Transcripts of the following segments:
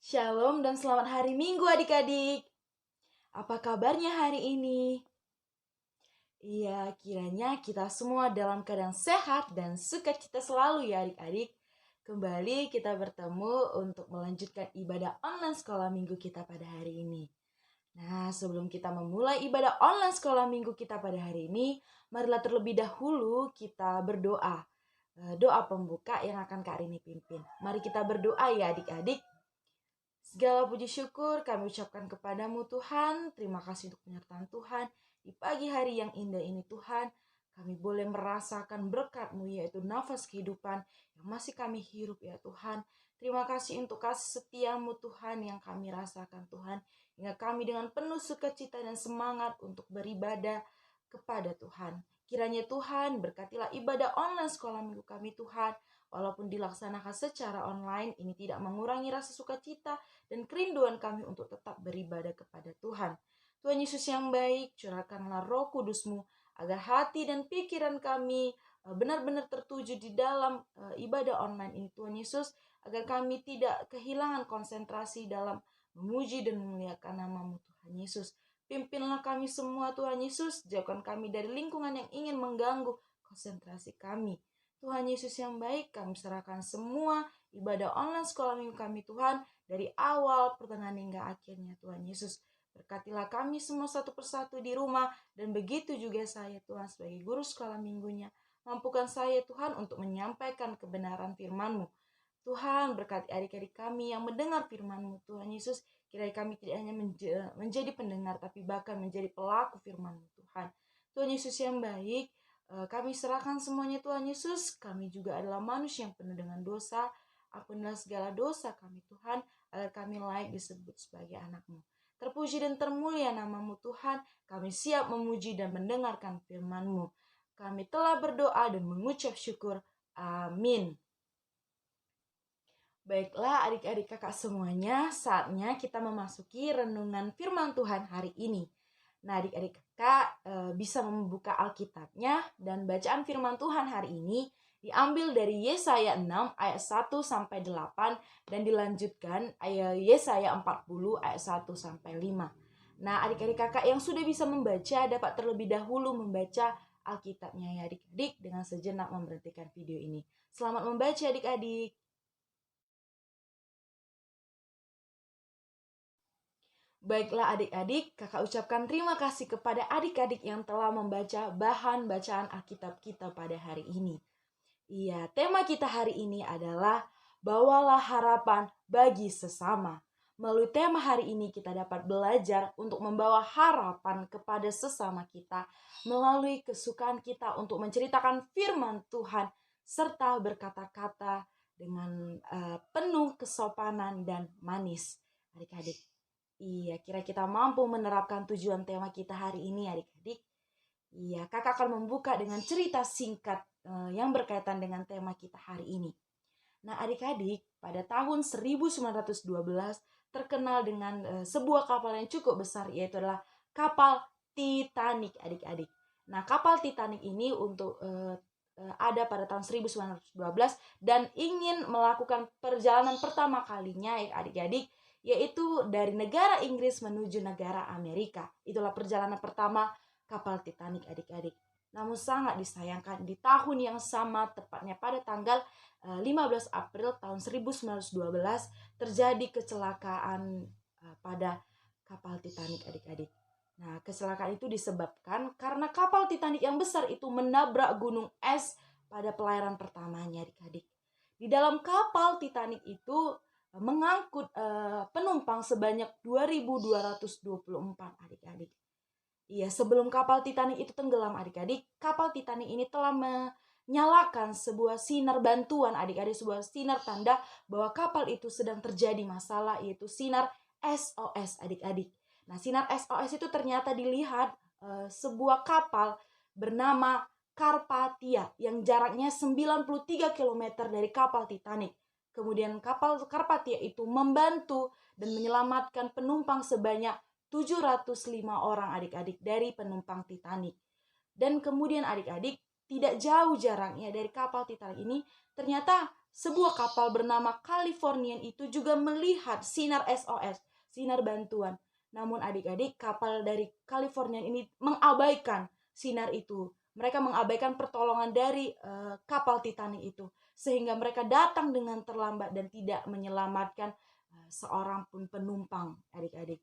Shalom dan selamat hari Minggu adik-adik. Apa kabarnya hari ini? Iya, kiranya kita semua dalam keadaan sehat dan sukacita selalu ya adik-adik. Kembali kita bertemu untuk melanjutkan ibadah online sekolah minggu kita pada hari ini. Nah, sebelum kita memulai ibadah online sekolah minggu kita pada hari ini, marilah terlebih dahulu kita berdoa. Doa pembuka yang akan Kak Rini pimpin. Mari kita berdoa ya adik-adik. Segala puji syukur kami ucapkan kepadamu Tuhan. Terima kasih untuk penyertaan Tuhan. Di pagi hari yang indah ini Tuhan, kami boleh merasakan berkat-Mu yaitu nafas kehidupan yang masih kami hirup ya Tuhan. Terima kasih untuk kasih setia-Mu Tuhan yang kami rasakan Tuhan. Hingga kami dengan penuh sukacita dan semangat untuk beribadah kepada Tuhan. Kiranya Tuhan berkatilah ibadah online sekolah minggu kami Tuhan. Walaupun dilaksanakan secara online, ini tidak mengurangi rasa sukacita dan kerinduan kami untuk tetap beribadah kepada Tuhan. Tuhan Yesus yang baik, curahkanlah Roh Kudus-Mu agar hati dan pikiran kami benar-benar tertuju di dalam ibadah online ini Tuhan Yesus, agar kami tidak kehilangan konsentrasi dalam memuji dan memuliakan nama-Mu Tuhan Yesus. Pimpinlah kami semua Tuhan Yesus, jauhkan kami dari lingkungan yang ingin mengganggu konsentrasi kami. Tuhan Yesus yang baik, kami serahkan semua ibadah online sekolah minggu kami Tuhan, dari awal, pertengahan hingga akhirnya Tuhan Yesus. Berkatilah kami semua satu persatu di rumah, dan begitu juga saya Tuhan sebagai guru sekolah minggunya. Mampukan saya Tuhan untuk menyampaikan kebenaran firman-Mu. Tuhan berkati adik-adik kami yang mendengar firman-Mu Tuhan Yesus. Kiranya kami tidak hanya menjadi pendengar, tapi bahkan menjadi pelaku firman-Mu Tuhan. Tuhan Yesus yang baik, kami serahkan semuanya Tuhan Yesus. Kami juga adalah manusia yang penuh dengan dosa. Ampunilah segala dosa kami Tuhan, agar kami layak disebut sebagai anak-Mu. Terpuji dan termulia nama-Mu Tuhan. Kami siap memuji dan mendengarkan firman-Mu. Kami telah berdoa dan mengucap syukur. Amin. Baiklah adik-adik kakak semuanya, saatnya kita memasuki renungan firman Tuhan hari ini. Nah adik-adik kakak bisa membuka Alkitabnya, dan bacaan firman Tuhan hari ini diambil dari Yesaya 6 ayat 1 sampai 8 dan dilanjutkan ayat Yesaya 40 ayat 1 sampai 5. Nah adik-adik kakak yang sudah bisa membaca dapat terlebih dahulu membaca Alkitabnya ya adik-adik dengan sejenak memberhentikan video ini. Selamat membaca adik-adik. Baiklah adik-adik, kakak ucapkan terima kasih kepada adik-adik yang telah membaca bahan bacaan Alkitab kita pada hari ini. Iya, tema kita hari ini adalah bawalah harapan bagi sesama. Melalui tema hari ini kita dapat belajar untuk membawa harapan kepada sesama kita melalui kesukaan kita untuk menceritakan firman Tuhan serta berkata-kata dengan penuh kesopanan dan manis. Adik-adik, iya, kira kita mampu menerapkan tujuan tema kita hari ini adik-adik. Iya, kakak akan membuka dengan cerita singkat yang berkaitan dengan tema kita hari ini. Nah adik-adik, pada tahun 1912 terkenal dengan sebuah kapal yang cukup besar, yaitu adalah kapal Titanic adik-adik. Nah kapal Titanic ini ada pada tahun 1912 dan ingin melakukan perjalanan pertama kalinya ya adik-adik, yaitu dari negara Inggris menuju negara Amerika. Itulah perjalanan pertama kapal Titanic adik-adik. Namun sangat disayangkan di tahun yang sama, tepatnya pada tanggal 15 April tahun 1912 terjadi kecelakaan pada kapal Titanic adik-adik. Nah, kecelakaan itu disebabkan karena kapal Titanic yang besar itu menabrak gunung es pada pelayaran pertamanya adik-adik. Di dalam kapal Titanic itu mengangkut penumpang sebanyak 2.224 adik-adik. Iya, sebelum kapal Titanic itu tenggelam adik-adik, kapal Titanic ini telah menyalakan sebuah sinar bantuan adik-adik, sebuah sinar tanda bahwa kapal itu sedang terjadi masalah, yaitu sinar SOS adik-adik. Nah, sinar SOS itu ternyata dilihat sebuah kapal bernama Carpathia yang jaraknya 93 km dari kapal Titanic. Kemudian kapal Carpathia itu membantu dan menyelamatkan penumpang sebanyak 705 orang adik-adik dari penumpang Titanic. Dan kemudian adik-adik, tidak jauh jaraknya dari kapal Titanic ini, ternyata sebuah kapal bernama Californian itu juga melihat sinar SOS, sinar bantuan. Namun adik-adik, kapal dari Californian ini mengabaikan sinar itu. Mereka mengabaikan pertolongan dari kapal Titanic itu. Sehingga mereka datang dengan terlambat dan tidak menyelamatkan seorang pun penumpang, adik-adik.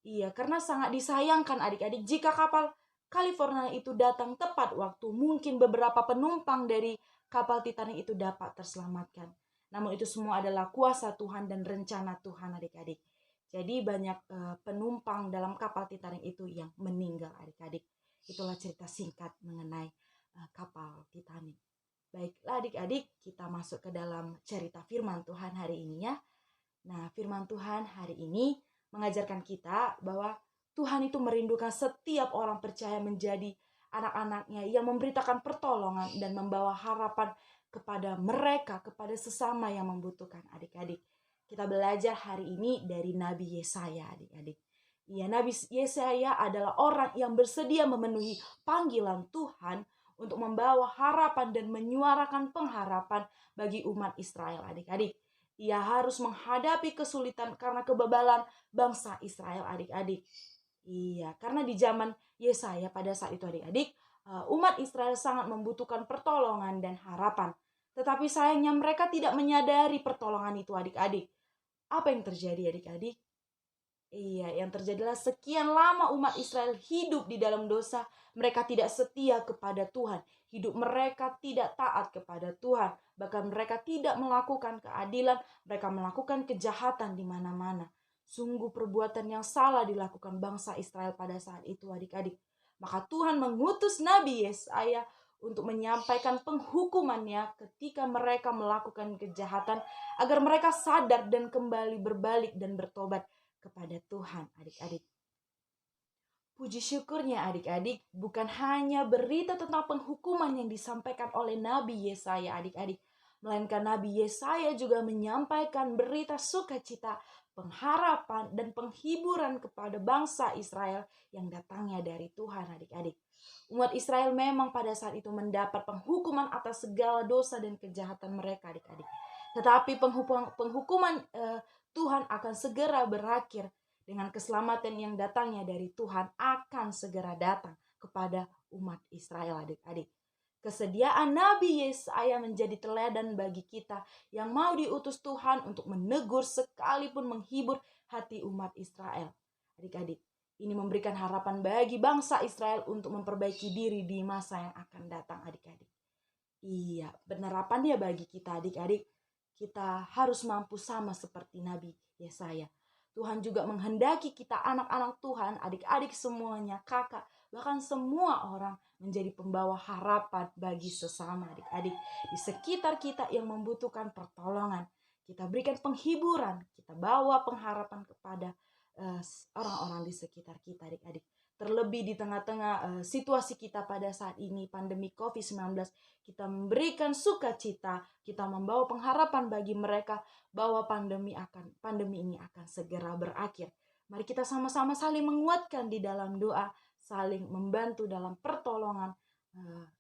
Iya, karena sangat disayangkan adik-adik jika kapal California itu datang tepat waktu, mungkin beberapa penumpang dari kapal Titanic itu dapat terselamatkan. Namun itu semua adalah kuasa Tuhan dan rencana Tuhan, adik-adik. Jadi banyak penumpang dalam kapal Titanic itu yang meninggal, adik-adik. Itulah cerita singkat mengenai kapal Titanic. Baiklah adik-adik, kita masuk ke dalam cerita firman Tuhan hari ini ya. Nah, firman Tuhan hari ini mengajarkan kita bahwa Tuhan itu merindukan setiap orang percaya menjadi anak-anaknya yang memberitakan pertolongan dan membawa harapan kepada mereka, kepada sesama yang membutuhkan, adik-adik. Kita belajar hari ini dari Nabi Yesaya, adik-adik. Ya, Nabi Yesaya adalah orang yang bersedia memenuhi panggilan Tuhan untuk membawa harapan dan menyuarakan pengharapan bagi umat Israel, adik-adik. Ia harus menghadapi kesulitan karena kebebalan bangsa Israel, adik-adik. Iya, karena di zaman Yesaya pada saat itu, adik-adik, umat Israel sangat membutuhkan pertolongan dan harapan. Tetapi sayangnya mereka tidak menyadari pertolongan itu, adik-adik. Apa yang terjadi, adik-adik? Iya, yang terjadi adalah sekian lama umat Israel hidup di dalam dosa. Mereka tidak setia kepada Tuhan. Hidup mereka tidak taat kepada Tuhan. Bahkan mereka tidak melakukan keadilan. Mereka melakukan kejahatan di mana-mana. Sungguh perbuatan yang salah dilakukan bangsa Israel pada saat itu, adik-adik. Maka Tuhan mengutus Nabi Yesaya untuk menyampaikan penghukumannya ketika mereka melakukan kejahatan, agar mereka sadar dan kembali berbalik dan bertobat kepada Tuhan, adik-adik. Puji syukurnya adik-adik, bukan hanya berita tentang penghukuman yang disampaikan oleh Nabi Yesaya, adik-adik, melainkan Nabi Yesaya juga menyampaikan berita sukacita, pengharapan, dan penghiburan kepada bangsa Israel yang datangnya dari Tuhan, adik-adik. Umat Israel memang pada saat itu mendapat penghukuman atas segala dosa dan kejahatan mereka, adik-adik. Tetapi penghukuman Tuhan akan segera berakhir dengan keselamatan yang datangnya dari Tuhan akan segera datang kepada umat Israel, adik-adik. Kesediaan Nabi Yesaya menjadi teladan bagi kita yang mau diutus Tuhan untuk menegur sekalipun menghibur hati umat Israel. Adik-adik, ini memberikan harapan bagi bangsa Israel untuk memperbaiki diri di masa yang akan datang, adik-adik. Iya, penerapannya bagi kita, adik-adik, kita harus mampu sama seperti Nabi Yesaya. Tuhan juga menghendaki kita anak-anak Tuhan, adik-adik semuanya, kakak, bahkan semua orang menjadi pembawa harapan bagi sesama, adik-adik. Di sekitar kita yang membutuhkan pertolongan, kita berikan penghiburan, kita bawa pengharapan kepada orang-orang di sekitar kita, adik-adik. Terlebih di tengah-tengah situasi kita pada saat ini, pandemi COVID-19, kita memberikan sukacita, kita membawa pengharapan bagi mereka bahwa pandemi ini akan segera berakhir. Mari kita sama-sama saling menguatkan di dalam doa, saling membantu dalam pertolongan.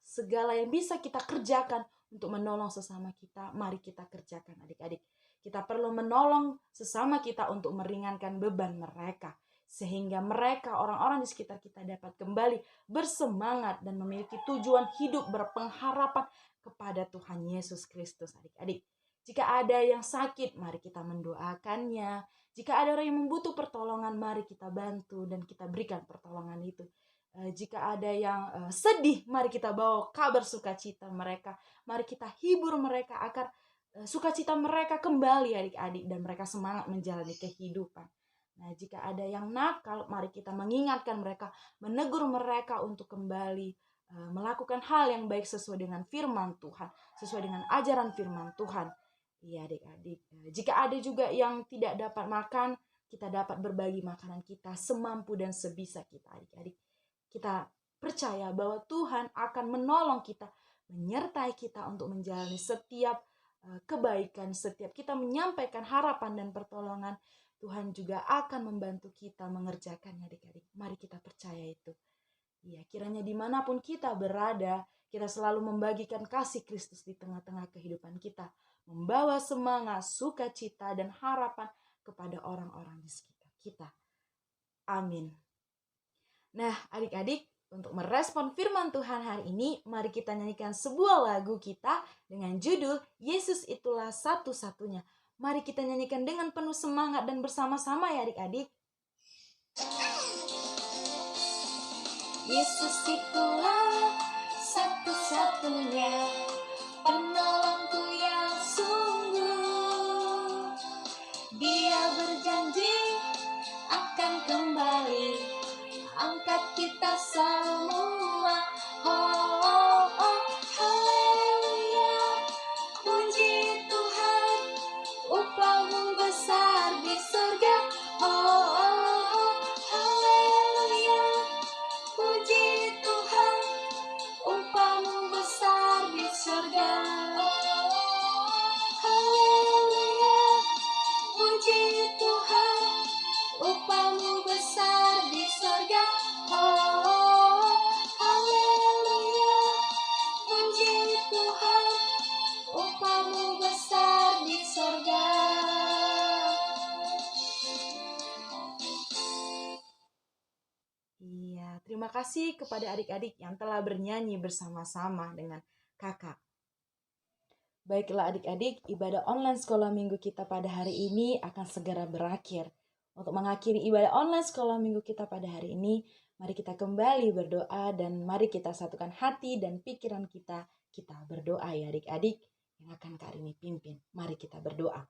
Segala yang bisa kita kerjakan untuk menolong sesama kita, mari kita kerjakan, adik-adik. Kita perlu menolong sesama kita untuk meringankan beban mereka, sehingga mereka, orang-orang di sekitar kita, dapat kembali bersemangat dan memiliki tujuan hidup berpengharapan kepada Tuhan Yesus Kristus, adik-adik. Jika ada yang sakit, mari kita mendoakannya. Jika ada orang yang membutuh pertolongan, mari kita bantu dan kita berikan pertolongan itu. Jika ada yang sedih, mari kita bawa kabar sukacita mereka. Mari kita hibur mereka agar sukacita mereka kembali, adik-adik, dan mereka semangat menjalani kehidupan. Nah, jika ada yang nakal, mari kita mengingatkan mereka, menegur mereka untuk kembali melakukan hal yang baik sesuai dengan firman Tuhan, sesuai dengan ajaran firman Tuhan. Iya, adik-adik. Jika ada juga yang tidak dapat makan, kita dapat berbagi makanan kita semampu dan sebisa kita, adik-adik. Kita percaya bahwa Tuhan akan menolong kita, menyertai kita untuk menjalani setiap kebaikan, setiap kita menyampaikan harapan dan pertolongan. Tuhan juga akan membantu kita mengerjakannya, adik-adik. Mari kita percaya itu. Ya, kiranya dimanapun kita berada, kita selalu membagikan kasih Kristus di tengah-tengah kehidupan kita. membawa semangat, sukacita, dan harapan kepada orang-orang di sekitar kita. Amin. Nah, adik-adik, untuk merespon firman Tuhan hari ini, mari kita nyanyikan sebuah lagu kita dengan judul Yesus Itulah Satu-Satunya. Mari kita nyanyikan dengan penuh semangat dan bersama-sama ya adik-adik. Yesus itulah satu-satunya penolongku yang sungguh. Dia berjanji akan kembali angkat kita semua. Oh, oh, oh, haleluya. Puji Tuhan, upahmu besar di surga. Oh, oh, oh, haleluya. Puji Tuhan, upahmu besar di surga. Haleluya. Puji Tuhan, upahmu besar di surga. Oh, haleluya. Puji Tuhan, upahmu besar di surga. Iya, terima kasih kepada adik-adik yang telah bernyanyi bersama-sama dengan kakak. Baiklah adik-adik, ibadah online sekolah minggu kita pada hari ini akan segera berakhir. Untuk mengakhiri ibadah online sekolah minggu kita pada hari ini, mari kita kembali berdoa dan mari kita satukan hati dan pikiran kita. Kita berdoa ya adik-adik yang akan Kak Rini pimpin. Mari kita berdoa.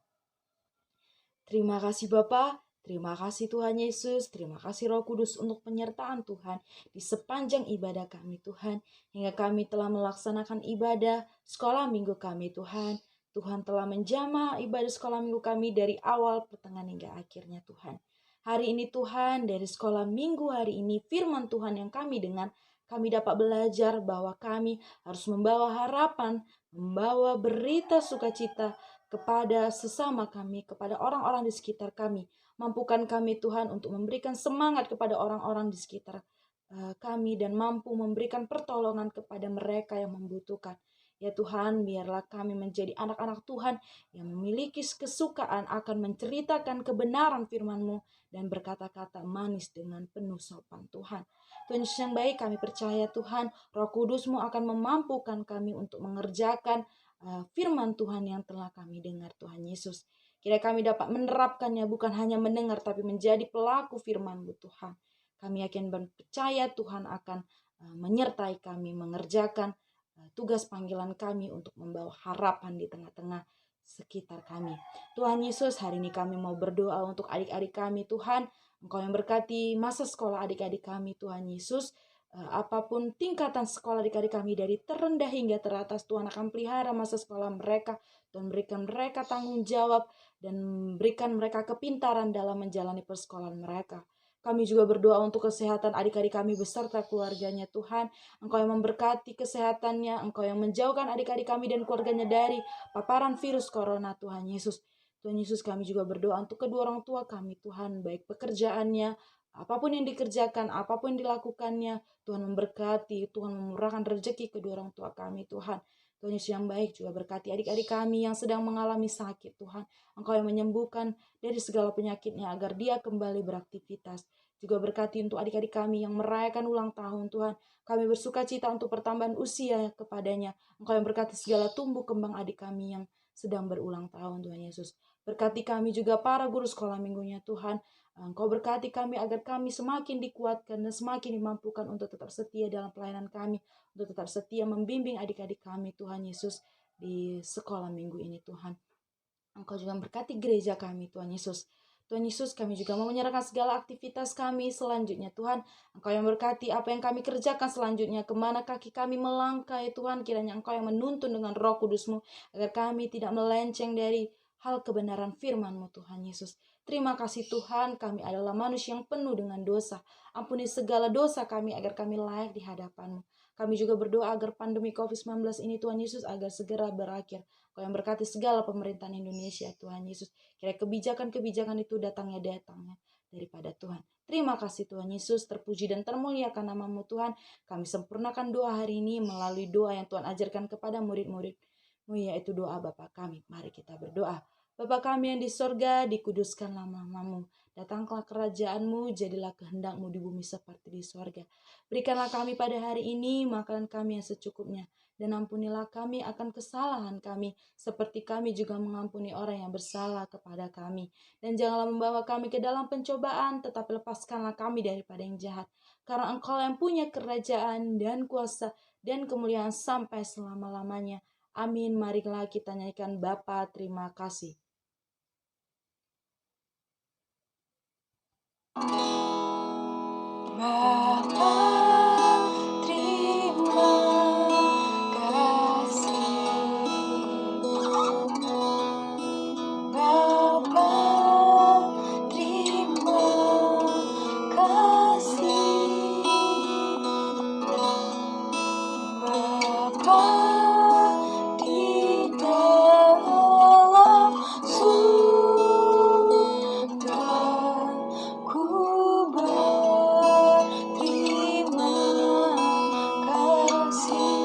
Terima kasih Bapa. Terima kasih Tuhan Yesus, terima kasih Roh Kudus untuk penyertaan Tuhan di sepanjang ibadah kami Tuhan. Hingga kami telah melaksanakan ibadah sekolah minggu kami Tuhan. Tuhan telah menjamah ibadah sekolah minggu kami dari awal, pertengahan hingga akhirnya Tuhan. Hari ini Tuhan, dari sekolah minggu hari ini firman Tuhan yang kami dengar, kami dapat belajar bahwa kami harus membawa harapan, membawa berita sukacita kepada sesama kami, kepada orang-orang di sekitar kami. Mampukan kami Tuhan untuk memberikan semangat kepada orang-orang di sekitar kami dan mampu memberikan pertolongan kepada mereka yang membutuhkan. Ya Tuhan, biarlah kami menjadi anak-anak Tuhan yang memiliki kesukaan akan menceritakan kebenaran firman-Mu dan berkata-kata manis dengan penuh sopan Tuhan. Tuhan Yesus yang baik, kami percaya Tuhan, Roh Kudus-Mu akan memampukan kami untuk mengerjakan firman Tuhan yang telah kami dengar Tuhan Yesus. Kiranya kami dapat menerapkannya, bukan hanya mendengar tapi menjadi pelaku firman-Mu Tuhan. Kami yakin dan percaya Tuhan akan menyertai kami mengerjakan tugas panggilan kami untuk membawa harapan di tengah-tengah sekitar kami. Tuhan Yesus, hari ini kami mau berdoa untuk adik-adik kami Tuhan. Engkau yang berkati masa sekolah adik-adik kami Tuhan Yesus. Apapun tingkatan sekolah adik-adik kami dari terendah hingga teratas, Tuhan akan pelihara masa sekolah mereka. Tuhan berikan mereka tanggung jawab dan berikan mereka kepintaran dalam menjalani persekolahan mereka. Kami juga berdoa untuk kesehatan adik-adik kami beserta keluarganya Tuhan. Engkau yang memberkati kesehatannya, Engkau yang menjauhkan adik-adik kami dan keluarganya dari paparan virus corona Tuhan Yesus. Tuhan Yesus, kami juga berdoa untuk kedua orang tua kami Tuhan, baik pekerjaannya, apapun yang dikerjakan, apapun yang dilakukannya, Tuhan memberkati, Tuhan memurahkan rezeki kedua orang tua kami Tuhan. Tuhan Yesus yang baik juga berkati adik-adik kami yang sedang mengalami sakit Tuhan. Engkau yang menyembuhkan dari segala penyakitnya agar dia kembali beraktivitas. Juga berkati untuk adik-adik kami yang merayakan ulang tahun Tuhan. Kami bersuka cita untuk pertambahan usia kepadanya. Engkau yang berkati segala tumbuh kembang adik kami yang sedang berulang tahun Tuhan Yesus. Berkati kami juga para guru sekolah minggunya Tuhan. Engkau berkati kami agar kami semakin dikuatkan dan semakin dimampukan untuk tetap setia dalam pelayanan kami. Untuk tetap setia membimbing adik-adik kami Tuhan Yesus di sekolah minggu ini Tuhan. Engkau juga berkati gereja kami Tuhan Yesus. Tuhan Yesus, kami juga mau menyerahkan segala aktivitas kami selanjutnya Tuhan. Engkau yang berkati apa yang kami kerjakan selanjutnya, kemana kaki kami melangkah ya Tuhan. Kiranya Engkau yang menuntun dengan Roh Kudus-Mu agar kami tidak melenceng dari hal kebenaran firman-Mu Tuhan Yesus. Terima kasih Tuhan, kami adalah manusia yang penuh dengan dosa. Ampuni segala dosa kami agar kami layak di hadapan-Mu. Kami juga berdoa agar pandemi COVID-19 ini Tuhan Yesus agar segera berakhir. Kau yang berkati segala pemerintahan Indonesia Tuhan Yesus. Kira kebijakan-kebijakan itu datangnya daripada Tuhan. Terima kasih Tuhan Yesus, terpuji dan termuliakan nama-Mu Tuhan. Kami sempurnakan doa hari ini melalui doa yang Tuhan ajarkan kepada murid-murid yaitu doa Bapa kami. Mari kita berdoa. Bapa kami yang di sorga, dikuduskanlah namamu. Datanglah kerajaan-Mu, jadilah kehendak-Mu di bumi seperti di sorga. Berikanlah kami pada hari ini makanan kami yang secukupnya. Dan ampunilah kami akan kesalahan kami, seperti kami juga mengampuni orang yang bersalah kepada kami. Dan janganlah membawa kami ke dalam pencobaan, tetapi lepaskanlah kami daripada yang jahat. Karena Engkau yang punya kerajaan dan kuasa dan kemuliaan sampai selama-lamanya. Amin. Marilah kita nyanyikan Bapa, terima kasih. Bapa, terima kasih. Bapa, terima kasih. Bapa, di dalam surga, ku berterima kasih.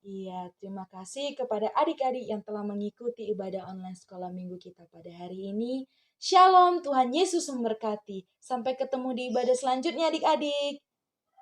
Iya, terima kasih kepada adik-adik yang telah mengikuti ibadah online sekolah minggu kita pada hari ini. Shalom, Tuhan Yesus memberkati. Sampai ketemu di ibadah selanjutnya adik-adik.